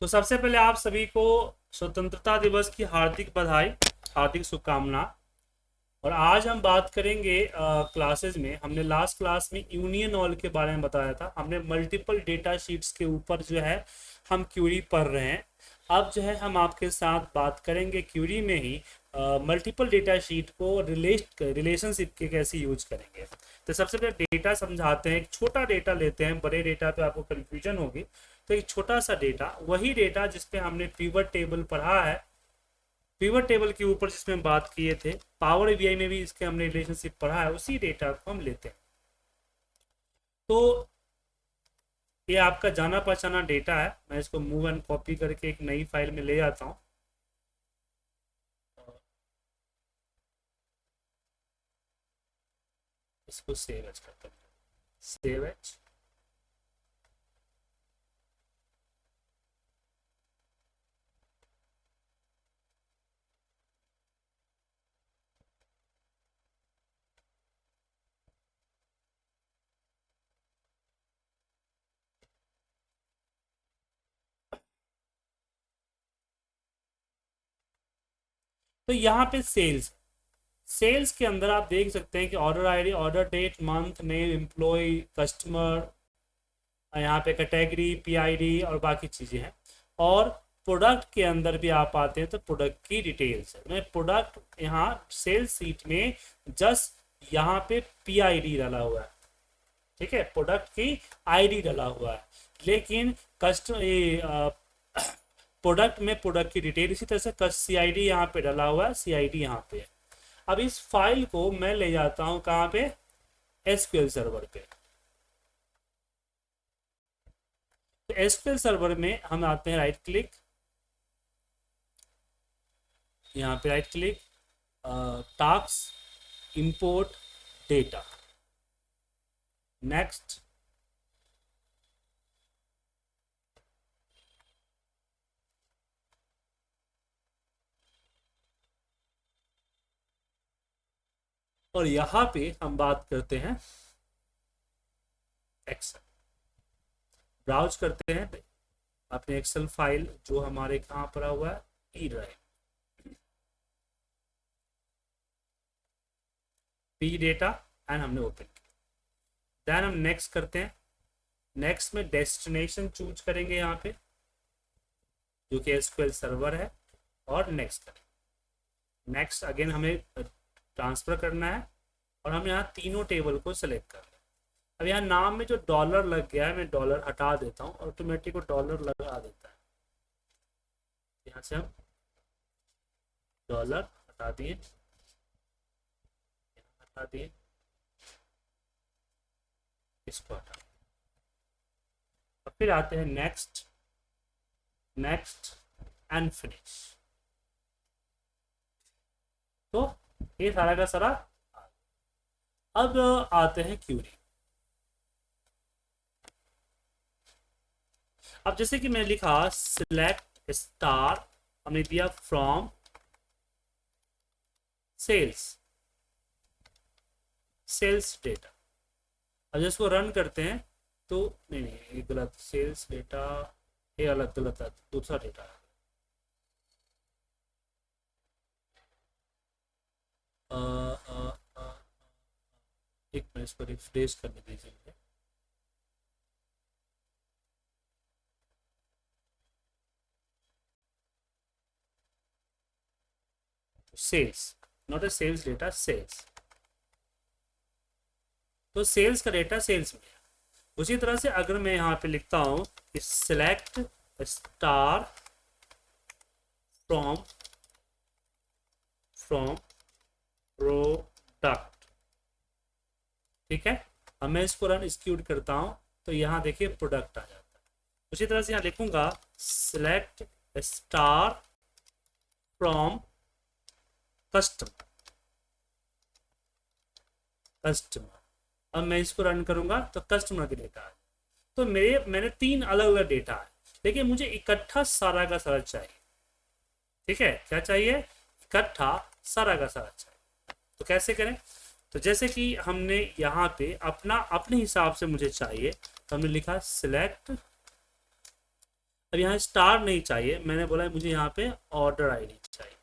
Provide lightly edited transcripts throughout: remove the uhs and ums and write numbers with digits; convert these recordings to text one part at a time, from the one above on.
तो सबसे पहले आप सभी को स्वतंत्रता दिवस की हार्दिक बधाई, हार्दिक शुभकामना। और आज हम बात करेंगे क्लासेस में। हमने लास्ट क्लास में यूनियन ऑल के बारे में बताया था। हमने मल्टीपल डेटा शीट्स के ऊपर जो है हम क्यूरी पढ़ रहे हैं। अब जो है हम आपके साथ बात करेंगे क्यूरी में ही मल्टीपल डेटा शीट को रिलेशनशिप के कैसे यूज करेंगे। तो सबसे पहले डेटा समझाते हैं। एक छोटा डेटा लेते हैं, बड़े डेटा पे आपको कंफ्यूजन होगी। तो एक छोटा सा डेटा, वही डेटा जिसपे हमने पिवट टेबल पढ़ा है, पिवट टेबल के ऊपर जिसमें हम बात किए थे, पावर बीआई में भी इसके हमने रिलेशनशिप पढ़ा है, उसी डेटा को हम लेते हैं। तो ये आपका जाना पहचाना डेटा है। मैं इसको मूव एंड कॉपी करके एक नई फाइल में ले जाता हूँ। इसको सेव एज करते हैं, सेव एज। तो यहाँ पे सेल्स, सेल्स के अंदर आप देख सकते हैं कि order ID, order date, month, name, employee, customer, यहाँ पे कैटेगरी, पीआईडी और बाकी चीज़ें हैं। और प्रोडक्ट के अंदर भी आप आते हैं तो प्रोडक्ट की डिटेल्स है। मैं प्रोडक्ट यहाँ सेल्स सीट में जस्ट यहाँ पे पीआईडी डाला हुआ है, ठीक है, प्रोडक्ट की आईडी डाला हुआ है। लेकिन प्रोडक्ट में प्रोडक्ट की डिटेल, इसी तरह से सीआईडी यहाँ पे डाला हुआ है, सीआईडी यहाँ पे है। अब इस फाइल को मैं ले जाता हूँ कहाँ पे, एसक्यूएल सर्वर पे। तो एसक्यूएल सर्वर में हम आते हैं, राइट क्लिक, यहाँ पे right click, task, import data, next. और यहाँ पे हम बात करते हैं एक्सेल, ब्राउज करते हैं अपने एक्सेल फाइल जो हमारे कहाँ पड़ा हुआ है, E drive, P data, and हमने ओपन किया। देन हम नेक्स्ट करते हैं। नेक्स्ट में डेस्टिनेशन चूज करेंगे यहाँ पे, जो कि एसक्यूएल सर्वर है, और नेक्स्ट करें। नेक्स्ट अगेन हमें ट्रांसफर करना है और हम यहाँ तीनों टेबल को सिलेक्ट कर लें। अब यहाँ नाम में जो डॉलर लग गया है, मैं डॉलर हटा देता हूँ, ऑटोमेटिक वो डॉलर लगा देता है। यहाँ से हम डॉलर हटा दिए, हटा दिए, इसको हटा। और फिर आते हैं नेक्स्ट, नेक्स्ट एंड फिनिश। तो ये सारा का सारा। अब आते हैं क्यूरी। अब जैसे कि मैंने लिखा सिलेक्ट स्टार, हमने दिया फ्रॉम सेल्स, सेल्स डेटा। अब जब इसको रन करते हैं तो नहीं, ये गलत, सेल्स डेटा ये अलग, गलत है, दूसरा डेटा है। एक मिनट, इसको रिफ्रेश करने दीजिए मुझे। Sales, not a sales data, sales. तो सेल्स का डेटा सेल्स में है। उसी तरह से अगर मैं यहाँ पे लिखता हूँ select star from from product, ठीक है। अब मैं इसको रन एक्सिक्यूट करता हूँ तो यहाँ देखिए प्रोडक्ट आ जाता है। उसी तरह से यहाँ लिखूंगा select star from customer, customer. अब मैं इसको रन करूंगा तो कस्टमर के डेटा है। तो मैंने तीन अलग अलग डेटा है, लेकिन मुझे इकट्ठा सारा का सारा चाहिए, ठीक है। क्या चाहिए? इकट्ठा सारा का सारा चाहिए। तो कैसे करें? तो जैसे कि हमने यहाँ पे अपने हिसाब से मुझे चाहिए, तो हमने लिखा सिलेक्ट अब यहाँ स्टार नहीं चाहिए, मैंने बोला मुझे यहाँ पे ऑर्डर आईडी चाहिए।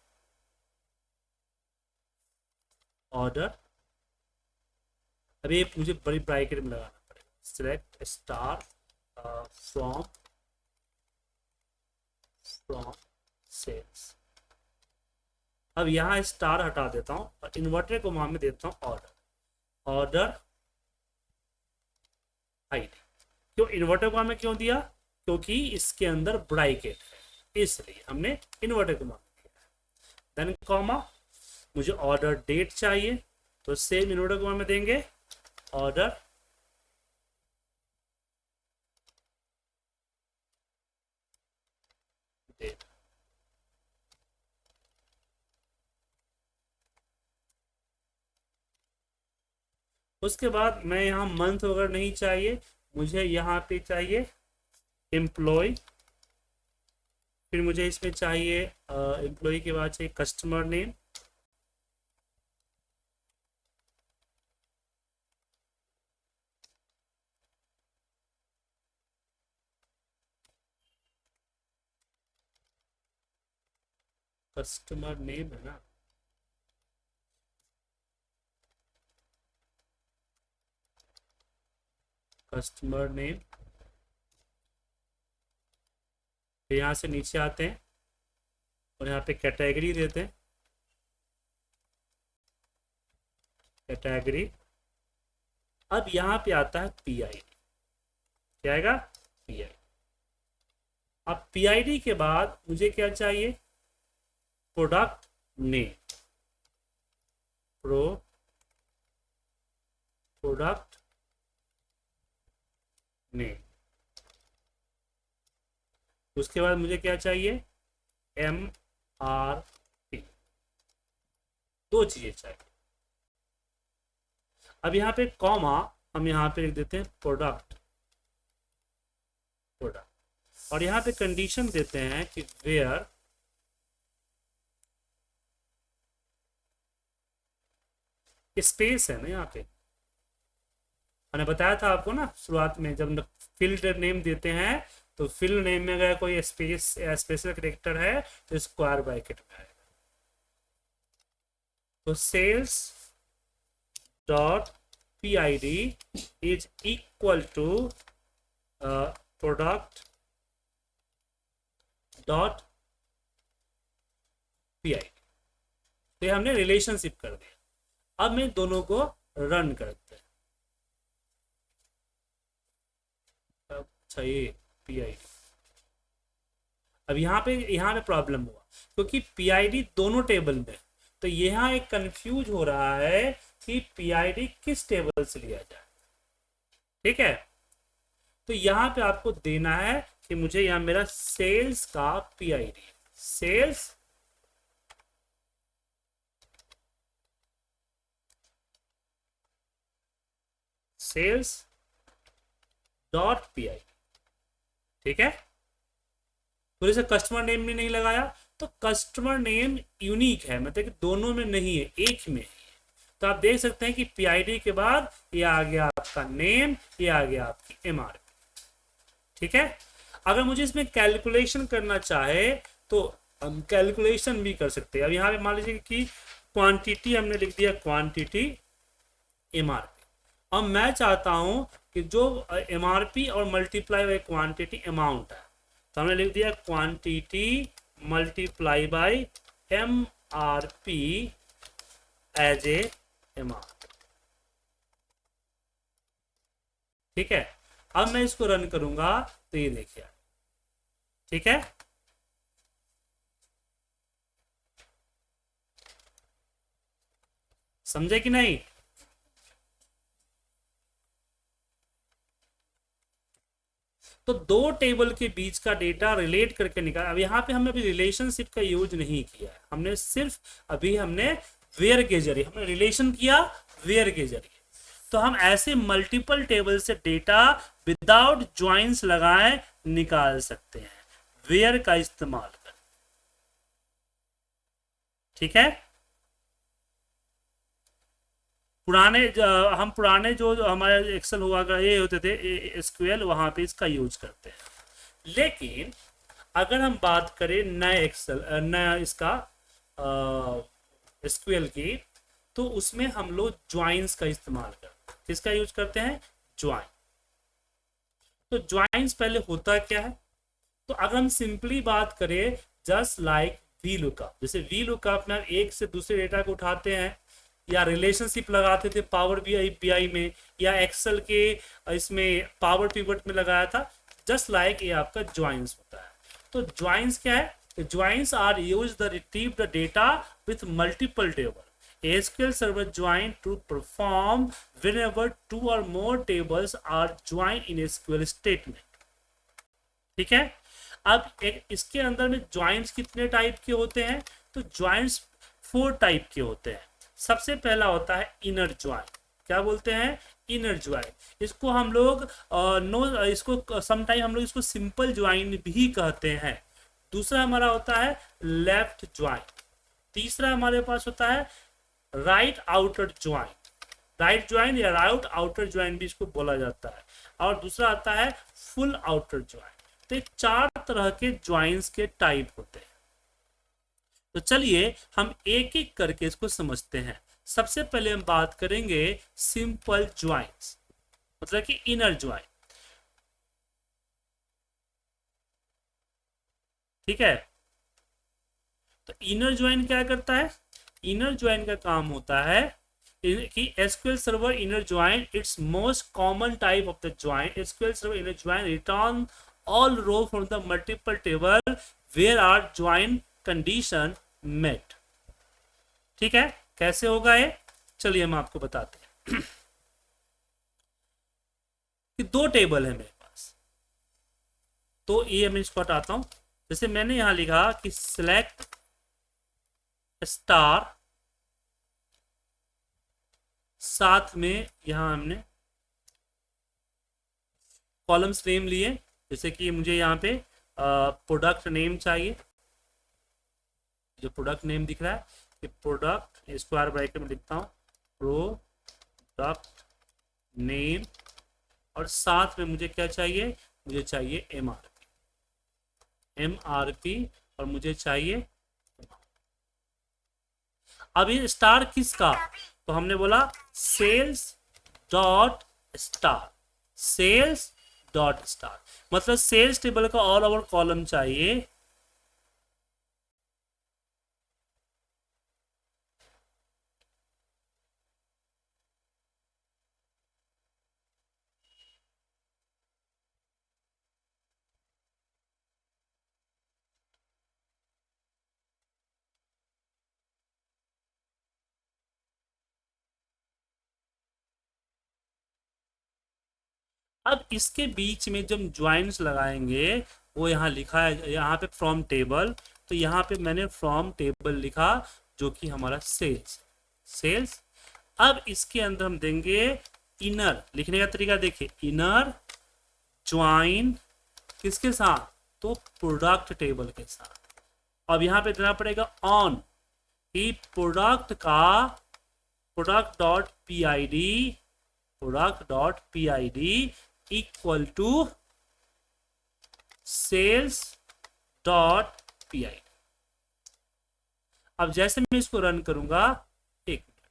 ऑर्डर, अभी मुझे बड़ी ब्रैकेट में लगाना पड़ेगा। Select star from sales. अब यहाँ स्टार हटा देता हूँ और इन्वर्टर को वहां में देता हूँ ऑर्डर। Order ID. क्यों इन्वर्टर को हमें क्यों दिया? क्योंकि इसके अंदर ब्रैकेट है, इसलिए हमने इन्वर्टर को मान दिया। देन कॉमा, मुझे ऑर्डर डेट चाहिए, तो सेम इन्वर्टर को हमें देंगे ऑर्डर डेट। उसके बाद मैं यहाँ मंथ वगैरह नहीं चाहिए, मुझे यहाँ पे चाहिए एम्प्लॉय। फिर मुझे इसमें चाहिए एम्प्लॉय के बाद चाहिए कस्टमर नेम। कस्टमर नेम है ना, कस्टमर नेम। फिर यहाँ से नीचे आते हैं और यहाँ पे कैटेगरी देते हैं, कैटेगरी। अब यहाँ पे आता है पीआईडी, क्या आएगा? पीआईडी। अब पीआईडी के बाद मुझे क्या चाहिए? Product name. Product name. उसके बाद मुझे क्या चाहिए? MRP। दो चीजें चाहिए। अब यहाँ पे कॉमा, हम यहाँ पे लिख देते हैं प्रोडक्ट। और यहाँ पे कंडीशन देते हैं कि वेयर स्पेस है ना, यहाँ पे मैंने बताया था आपको ना शुरुआत में, जब फील्ड नेम देते हैं तो फील्ड नेम में अगर कोई स्पेस या स्पेशल कैरेक्टर है तो स्क्वायर ब्रैकेट में आएगा। तो sales dot PID is equal to product dot PID। तो ये हमने रिलेशनशिप कर दिया। अब मैं दोनों को रन करते हैं। अच्छा, ये PID। अब यहाँ पे प्रॉब्लम हुआ क्योंकि PID दोनों टेबल में, तो यहाँ एक कंफ्यूज हो रहा है कि PID किस टेबल से लिया जाए। ठीक है, तो यहाँ पे आपको देना है कि मुझे यहाँ मेरा सेल्स का PID, सेल्स डॉट PID। ठीक है, तो जैसे कस्टमर नेम भी नहीं लगाया तो कस्टमर नेम यूनिक है, मतलब कि दोनों में नहीं है, एक में है। तो आप देख सकते हैं कि PID के बाद ये आ गया आपका नेम, ये आ गया आपकी MRP। ठीक है, अगर मुझे इसमें कैलकुलेशन करना चाहे तो हम कैलकुलेशन भी कर सकते हैं। अब यहाँ पे मान लीजिए कि क्वांटिटी हमने लिख दिया, क्वांटिटी MRP। अब मैं चाहता हूं कि जो MRP और मल्टीप्लाई बाय क्वांटिटी अमाउंट है, तो हमने लिख दिया quantity multiply by MRP as a amount. ठीक है, अब मैं इसको रन करूंगा तो ये देखिए, ठीक है, समझे कि नहीं? तो दो टेबल के बीच का डेटा रिलेट करके निकाला। अब यहाँ पे हमने अभी रिलेशनशिप का यूज नहीं किया है, हमने सिर्फ अभी हमने वेयर के जरिए हमने रिलेशन किया, वेयर के जरिए। तो हम ऐसे मल्टीपल टेबल से डेटा विदाउट ज्वाइंस लगाए निकाल सकते हैं वेयर का इस्तेमाल कर। ठीक है, हम पुराने जो हमारे एक्सेल हुआ ये होते थे SQL, वहां पे इसका यूज करते हैं। लेकिन अगर हम बात करें नए एक्सेल नया इसका एसक्यूएल की, तो उसमें हम लोग ज्वाइंस का इस्तेमाल करते हैं। किसका यूज करते हैं? ज्वाइन। तो ज्वाइंस पहले होता क्या है? तो अगर हम सिंपली बात करें, जस्ट लाइक वी लुकअप, जैसे वी लुकअप में एक से दूसरे डेटा को उठाते हैं, या रिलेशनशिप लगाते थे पावर बीआई में, या एक्सेल के इसमें पावर पिवट में लगाया था, जस्ट लाइक ये आपका ज्वाइंस होता है। तो ज्वाइंस क्या है? Joins are use the retrieve the data with multiple table. SQL server join to perform whenever two or more tables are joined in SQL statement। ठीक है। अब एक इसके अंदर में ज्वाइंट्स कितने टाइप के होते हैं? तो ज्वाइंट्स 4 टाइप के होते हैं। सबसे पहला होता है इनर ज्वाइन। क्या बोलते हैं? Inner join. इसको हम लोग इसको समटाइम हम लोग इसको सिंपल ज्वाइन भी कहते हैं। दूसरा हमारा होता है लेफ्ट ज्वाइन। तीसरा हमारे पास होता है right outer join. Right join या राइट आउटर ज्वाइन भी इसको बोला जाता है। और दूसरा आता है फुल आउटर ज्वाइन। तो 4 तरह के ज्वाइंस के टाइप होते हैं। तो चलिए हम एक एक करके इसको समझते हैं। सबसे पहले हम बात करेंगे सिंपल ज्वाइंस, मतलब कि इनर ज्वाइन। ठीक है। तो इनर ज्वाइन क्या करता है? इनर ज्वाइन का काम होता है कि SQL server inner join, its most common type of the join, SQL server inner join return all row from the multiple table where are join condition met। ठीक है। कैसे होगा ये? चलिए हम आपको बताते हैं। कि 2 टेबल है मेरे पास, तो ये मैं इसको हटाता हूं। जैसे मैंने यहां लिखा कि सिलेक्ट स्टार, साथ में यहां हमने कॉलम्स नेम लिए। जैसे कि मुझे यहाँ पे प्रोडक्ट नेम चाहिए, जो प्रोडक्ट नेम दिख रहा है कि प्रोडक्ट स्क्वायर ब्रैकेट में लिखता हूँ प्रोडक्ट नेम, और साथ में मुझे क्या चाहिए? मुझे चाहिए एमआरपी और मुझे चाहिए। अब ये स्टार किसका? तो हमने बोला sales dot star, sales dot star, मतलब सेल्स टेबल का ऑल ओवर कॉलम चाहिए। अब इसके बीच में जब ज्वाइंट्स लगाएंगे, वो यहाँ लिखा है, यहाँ पे फ्रॉम टेबल, तो यहाँ पे मैंने फ्रॉम टेबल लिखा, जो कि हमारा सेल्स। अब इसके अंदर हम देंगे इनर। लिखने का तरीका देखिए, इनर ज्वाइन किसके साथ? तो प्रोडक्ट टेबल के साथ। अब यहाँ पे देना पड़ेगा ऑन कि प्रोडक्ट का product dot P I D equal to sales dot P I. अब जैसे मैं इसको रन करूंगा, एक मिनट,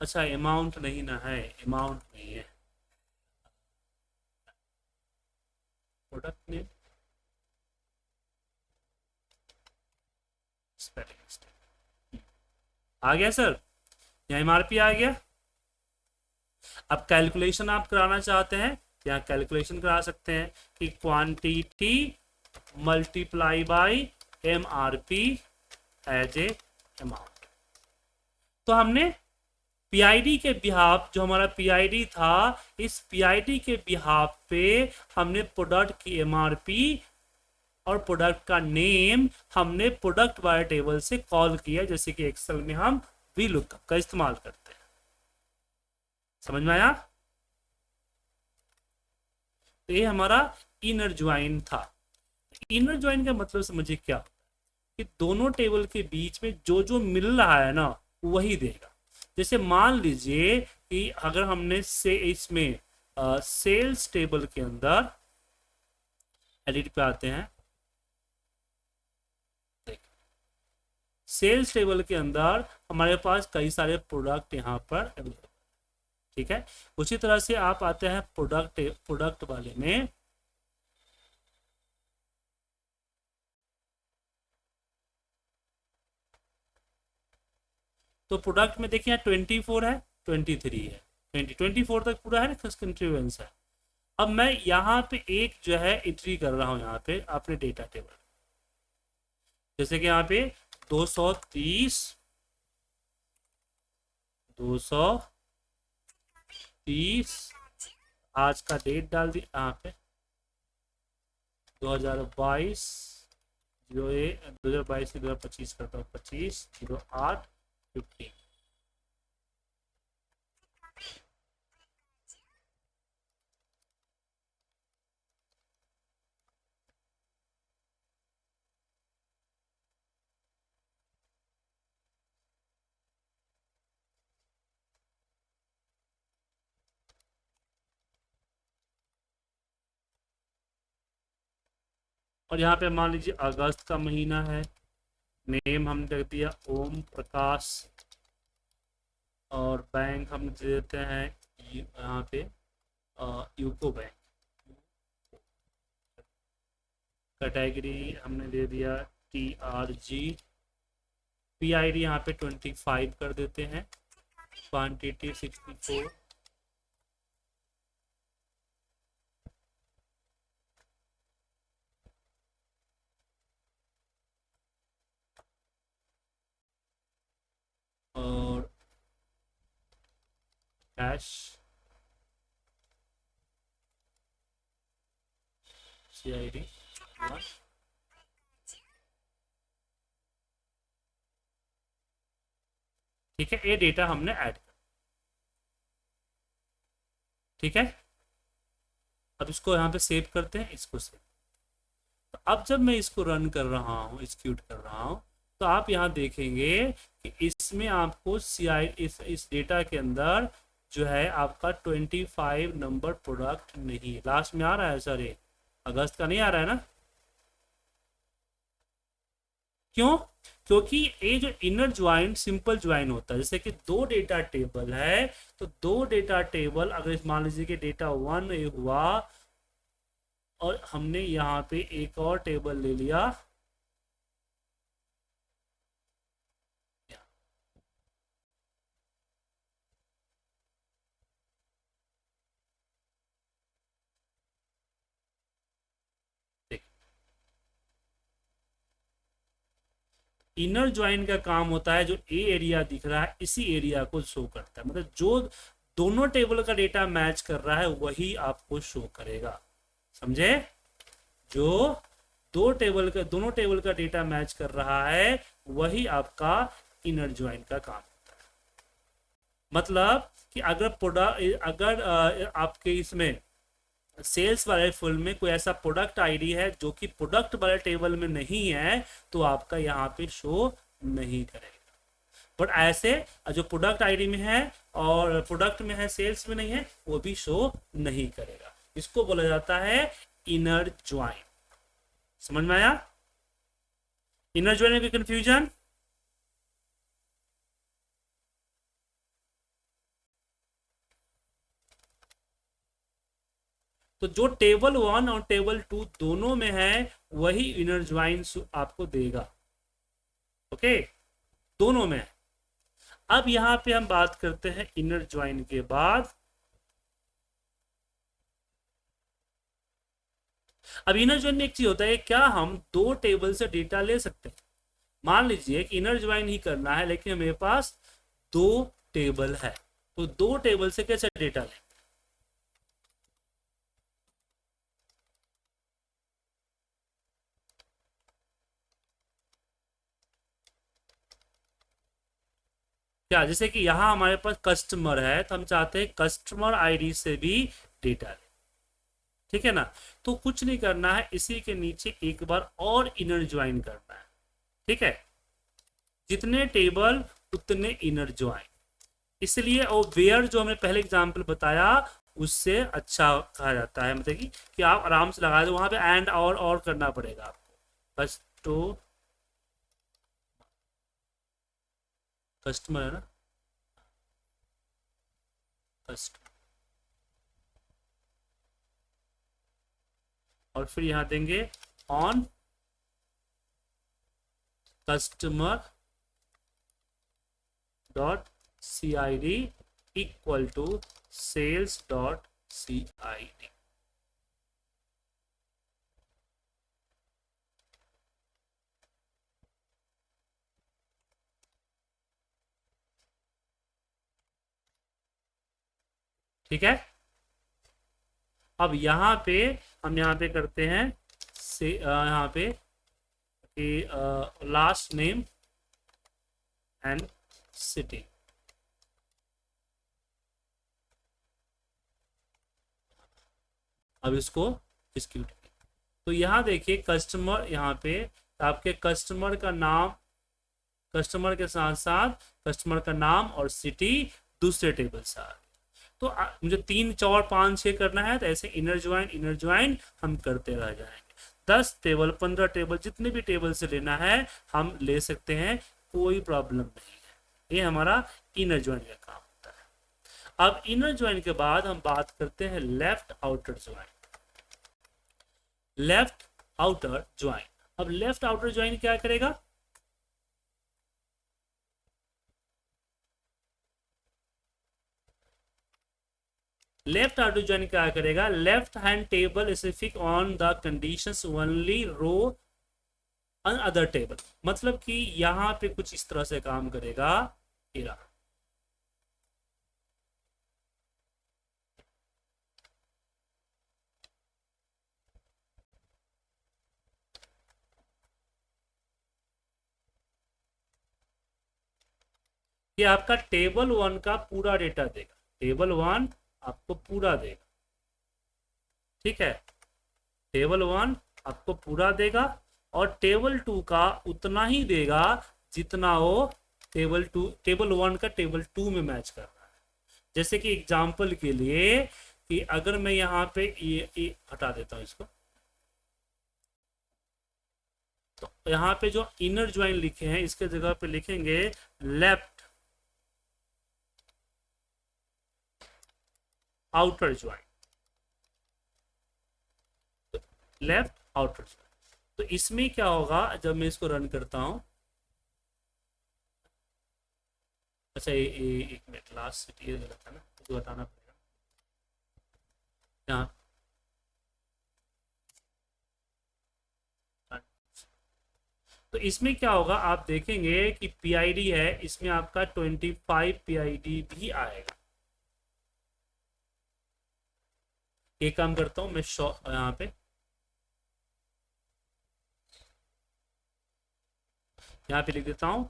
अच्छा अमाउंट नहीं ना है, अमाउंट नहीं है, प्रोडक्ट नेम आ गया सर, यहाँ एमआरपी आ गया। अब कैलकुलेशन आप कराना चाहते हैं, यहाँ कैलकुलेशन करा सकते हैं कि quantity multiply by MRP as a amount. तो हमने पीआईडी के बिहाफ, जो हमारा पीआईडी था, इस पीआईडी के बिहाफ पे हमने प्रोडक्ट की एमआरपी और प्रोडक्ट का नेम हमने प्रोडक्ट बाय टेबल से कॉल किया, जैसे कि एक्सेल में हम वी लुकअप का इस्तेमाल करते हैं। समझ में आया? तो ये हमारा इनर ज्वाइन था। इनर ज्वाइन का मतलब समझिए क्या, कि दोनों टेबल के बीच में जो जो मिल रहा है ना, वही देगा। जैसे मान लीजिए कि अगर हमने से इसमें सेल्स टेबल के अंदर एडिट पे आते हैं, सेल्स टेबल के अंदर हमारे पास कई सारे प्रोडक्ट यहाँ पर अवेलेबल, ठीक है। उसी तरह से आप आते हैं प्रोडक्ट वाले में, तो प्रोडक्ट में देखिए 24 है, 23 है, 24 तक पूरा है ना, कंट्रीब्यूएंस है। अब मैं यहाँ पे एक जो है एंट्री कर रहा हूँ यहाँ पे अपने डेटा टेबल, जैसे कि यहाँ पे 230 आज का डेट डाल दी यहाँ पे 2022 2022 से 2025 करता हूँ, 25/08/15। और यहाँ पे मान लीजिए अगस्त का महीना है, नेम हमने रख दिया ओम प्रकाश, और बैंक हम दे देते हैं यहाँ पे यूको बैंक, कैटेगरी हमने दे दिया TRG, PID यहाँ पे 25 कर देते हैं, क्वांटिटी 64, और कैश CID 1, ठीक है। ये डेटा हमने ऐड कर, ठीक है। अब इसको यहाँ पे सेव करते हैं, इसको सेव। तो अब जब मैं इसको रन कर रहा हूँ, एग्जीक्यूट कर रहा हूँ, तो आप यहाँ देखेंगे कि इसमें आपको इस डेटा के अंदर जो है आपका 25 नंबर प्रोडक्ट नहीं है, लास्ट में आ रहा है सर, ये अगस्त का नहीं आ रहा है ना, क्यों? क्योंकि ये जो इनर ज्वाइन सिंपल ज्वाइन होता है, जैसे कि दो डेटा टेबल है, तो दो डेटा टेबल अगर मान लीजिए कि डेटा 1 हुआ और हमने यहाँ पे एक और टेबल ले लिया, इनर ज्वाइन का काम होता है, जो ए एरिया दिख रहा है इसी एरिया को शो करता है, मतलब जो दोनों टेबल का डेटा मैच कर रहा है वही आपको शो करेगा, समझे? जो दोनों टेबल का डेटा मैच कर रहा है वही आपका इनर ज्वाइन का काम होता है। मतलब कि अगर आपके इसमें सेल्स वाले फुल में कोई ऐसा प्रोडक्ट आईडी है जो कि प्रोडक्ट वाले टेबल में नहीं है, तो आपका यहाँ पे शो नहीं करेगा। बट ऐसे जो प्रोडक्ट आईडी में है और प्रोडक्ट में है सेल्स में नहीं है, वो भी शो नहीं करेगा। इसको बोला जाता है इनर ज्वाइन। समझ में आया? इनर ज्वाइन में कोई कंफ्यूजन? तो जो टेबल 1 और टेबल 2 दोनों में है वही इनर ज्वाइन आपको देगा, ओके, दोनों में है। अब यहां पे हम बात करते हैं इनर ज्वाइन के बाद, अब इनर ज्वाइन में एक चीज होता है, क्या हम दो टेबल से डेटा ले सकते हैं? मान लीजिए कि इनर ज्वाइन ही करना है लेकिन मेरे पास दो टेबल है, तो दो टेबल से कैसे डेटा लें? क्या, जैसे कि यहां हमारे पास कस्टमर है तो हम चाहते हैं कस्टमर आईडी से भी डेटा लें, ठीक है ना? तो कुछ नहीं करना है, इसी के नीचे एक बार और इनर ज्वाइन करना है, ठीक है। जितने टेबल उतने इनर ज्वाइन, इसलिए और वेयर जो हमने पहले एग्जाम्पल बताया उससे अच्छा कहा जाता है, मतलब कि आप आराम से लगा दो, वहां पे एंड और करना पड़ेगा आपको। बस तो कस्टमर है ना, कस्टमर, और फिर यहाँ देंगे on customer dot C I D equal to sales dot C I D. ठीक है, अब यहाँ पे हम यहाँ पे करते हैं से यहाँ पे लास्ट नेम एंड सिटी। अब इसको एग्जीक्यूट, तो यहाँ देखिए कस्टमर, यहाँ पे आपके कस्टमर का नाम, कस्टमर के साथ साथ कस्टमर का नाम और सिटी दूसरे टेबल से आ गए। तो मुझे 3 4 5 6 करना है, तो ऐसे इनर ज्वाइन हम करते रह जाएंगे। 10 टेबल 15 टेबल जितने भी टेबल से लेना है हम ले सकते हैं, कोई प्रॉब्लम नहीं है। ये हमारा इनर ज्वाइन का काम होता है। अब इनर ज्वाइन के बाद हम बात करते हैं left outer join. Left outer join, अब लेफ्ट आउटर ज्वाइन क्या करेगा, लेफ्ट आउटर ज्वाइन क्या करेगा, left hand table specific on the conditions only row another table, मतलब कि यहां पे कुछ इस तरह से काम करेगा। इरा ये आपका टेबल 1 का पूरा डेटा देगा, टेबल 1 आपको पूरा देगा, ठीक है, टेबल 1 आपको पूरा देगा, और टेबल 2 का उतना ही देगा जितना वो टेबल 1 का टेबल 2 में मैच कर रहा है। जैसे कि एग्जांपल के लिए कि अगर मैं यहाँ पे ये हटा देता हूँ इसको, तो यहाँ पे जो इनर ज्वाइन लिखे हैं इसके जगह पे लिखेंगे left outer join, left outer join. तो इसमें क्या होगा जब मैं इसको रन करता हूं, अच्छा एक मिनट, लास्ट सिटी ये गलत है ना, तो हटाना पड़ेगा यहाँ। तो इसमें क्या होगा आप देखेंगे कि पीआईडी है, इसमें आपका 25 पीआईडी भी आएगा। एक काम करता हूं मैं, यहाँ पे लिख देता हूं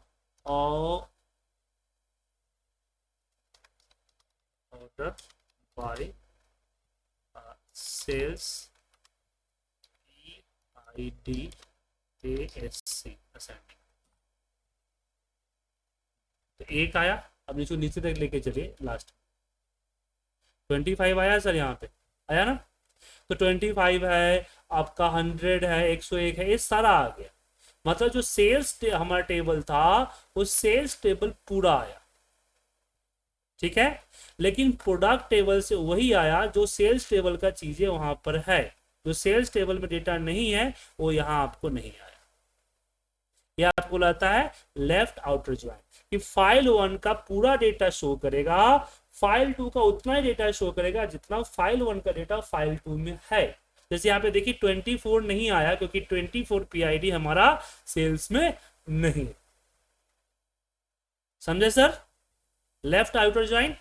order by sales PID ASC ascending. तो एक आया, अब नीचे नीचे तक लेके चलिए, लास्ट 25 आया सर, यहाँ पे आया ना, तो 25 है आपका, 100 है, 101 है, ये सारा आ गया। मतलब जो सेल्स हमारा टेबल था वो सेल्स टेबल पूरा आया, ठीक है, लेकिन प्रोडक्ट टेबल से वही आया जो सेल्स टेबल का चीजें वहां पर है, जो सेल्स टेबल में डेटा नहीं है वो यहाँ आपको नहीं आया। यह आपको लगता है लेफ्ट आउटर ज्वाइन, कि फाइल 1 का पूरा डेटा शो करेगा, फाइल 2 का उतना ही डेटा शो करेगा जितना फाइल 1 का डेटा फाइल 2 में है। जैसे यहाँ पे देखिए 24 नहीं आया क्योंकि 24 पीआईडी हमारा सेल्स में नहीं, समझे सर, लेफ्ट आउटर ज्वाइन।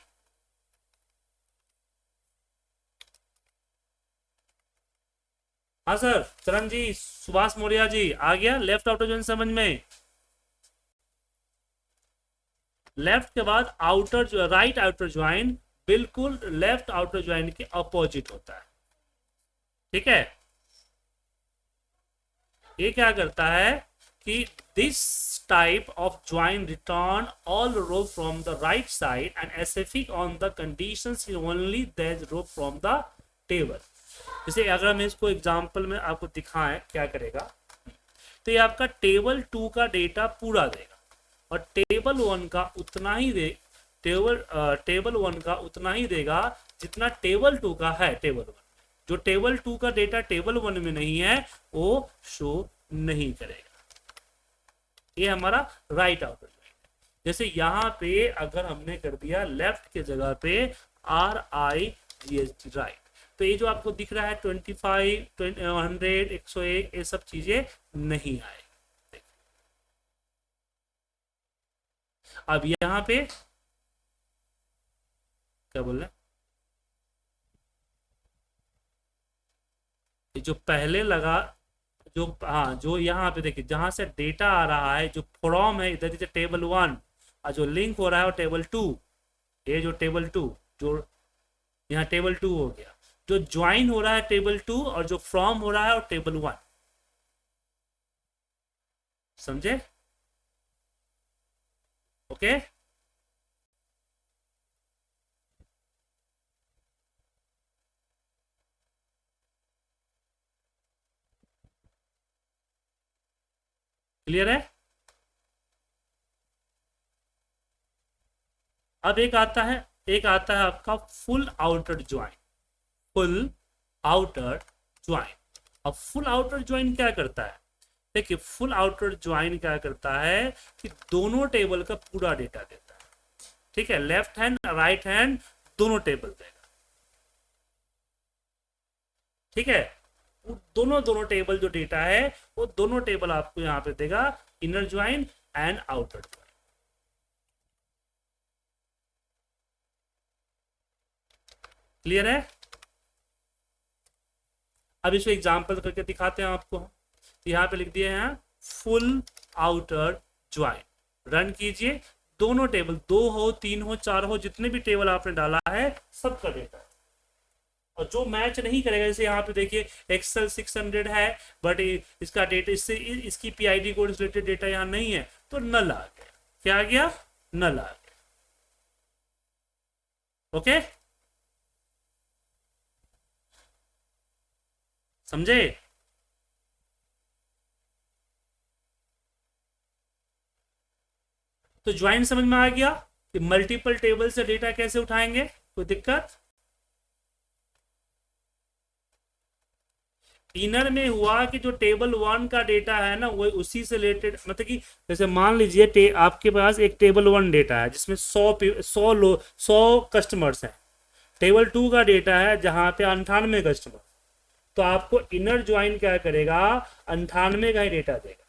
हाँ सर, चरण जी, सुभाष मौर्य जी, आ गया लेफ्ट आउटर ज्वाइन समझ में। लेफ्ट के बाद आउटर, राइट आउटर ज्वाइन बिल्कुल लेफ्ट आउटर ज्वाइन के अपोजिट होता है, ठीक है। ये क्या करता है कि this type of join return all row from the right side and specific on the conditions only that row from the table. जैसे अगर हम इसको एग्जांपल में आपको दिखाएं क्या करेगा, तो ये आपका टेबल 2 का डेटा पूरा देगा और टेबल 1 का उतना ही टेबल 1 का उतना ही देगा जितना टेबल 2 का है। टेबल 1 जो टेबल 2 का डेटा टेबल 1 में नहीं है वो शो नहीं करेगा। ये हमारा राइट आउटर ज्वाइन है। जैसे यहाँ पे अगर हमने कर दिया लेफ्ट के जगह पे RIGHT राइट, तो ये जो आपको दिख रहा है 25, 100, 101 ये सब चीजें नहीं आएगी। अब यहाँ पे क्या बोल रहे, जो पहले लगा जो हाँ जो यहाँ पे देखिए जहां से डेटा आ रहा है जो फ्रॉम है इधर से टेबल 1 और जो लिंक हो रहा है वो टेबल 2। ये जो टेबल 2 जो यहाँ टेबल 2 हो गया, जो ज्वाइन हो रहा है टेबल 2 और जो फ्रॉम हो रहा है वो टेबल 1। समझे? ओके क्लियर है? अब एक आता है आपका full outer join. Full outer join, अब फुल आउटर ज्वाइन क्या करता है? देखिए फुल आउटर ज्वाइन क्या करता है कि दोनों टेबल का पूरा डेटा देता है। ठीक है, लेफ्ट हैंड राइट हैंड दोनों टेबल देगा। ठीक है, दोनों टेबल जो डेटा है वो दोनों टेबल आपको यहाँ पे देगा, inner join and outer join. Clear है? अब इसको एग्जांपल करके दिखाते हैं आपको। यहाँ पे लिख दिए हैं फुल आउटर ज्वाइन, रन कीजिए। दोनों टेबल 2 हो 3 हो 4 हो जितने भी टेबल आपने डाला है सबका डेटा है। और जो मैच नहीं करेगा, जैसे यहाँ पे देखिए एक्सेल 600 है बट इसका डेटा इसकी PID कोड रिलेटेड डेटा यहाँ नहीं है तो नल आ गया। क्या आ गया? नल आ गया। ओके समझे? तो ज्वाइन समझ में आ गया कि मल्टीपल टेबल से डेटा कैसे उठाएंगे। कोई दिक्कत? इनर में हुआ कि जो टेबल 1 का डेटा है ना वो उसी से रिलेटेड, मतलब कि जैसे मान लीजिए आपके पास एक टेबल 1 डेटा है जिसमें 100 कस्टमर्स हैं। टेबल 2 का डेटा है जहां पे 98 कस्टमर, तो आपको इनर ज्वाइन क्या करेगा? 98 का ही डेटा देगा।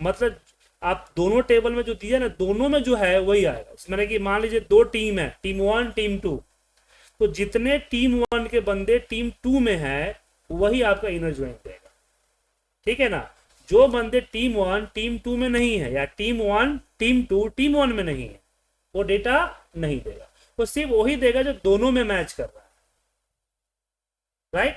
मतलब आप दोनों टेबल में जो दिया ना दोनों में जो है वही आएगा। मैंने कि मान लीजिए 2 टीम है, टीम 1 टीम 2, तो जितने टीम 1 के बंदे टीम 2 में है वही आपका इनर ज्वाइन देगा। ठीक है ना? जो बंदे टीम 1 टीम 2 में नहीं है या टीम 1 टीम 2 टीम 1 में नहीं है वो डेटा नहीं देगा। वो सिर्फ वही देगा जो दोनों में मैच कर रहा है। राइट?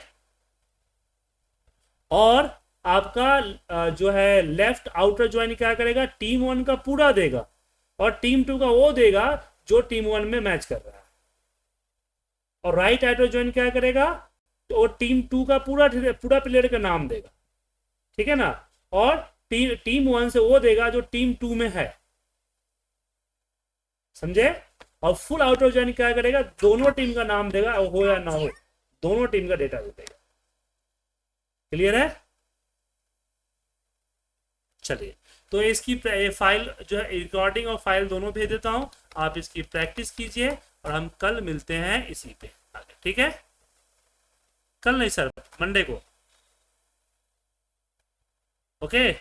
और आपका जो है लेफ्ट आउटर ज्वाइन क्या करेगा? टीम 1 का पूरा देगा और टीम 2 का वो देगा जो टीम 1 में मैच कर रहा है। और राइट आउटर ज्वाइन क्या करेगा? तो टीम 2 का पूरा प्लेयर का नाम देगा। ठीक है ना? और टीम 1 से वो देगा जो टीम 2 में है। समझे? और फुल आउटर ज्वाइन क्या करेगा? दोनों टीम का नाम देगा, हो या ना हो दोनों टीम का डेटा देगा। क्लियर है? चलिए, तो इसकी फाइल जो है रिकॉर्डिंग और फाइल दोनों भेज देता हूं, आप इसकी प्रैक्टिस कीजिए और हम कल मिलते हैं इसी पे आगे। ठीक है? कल नहीं सर, मंडे को। ओके।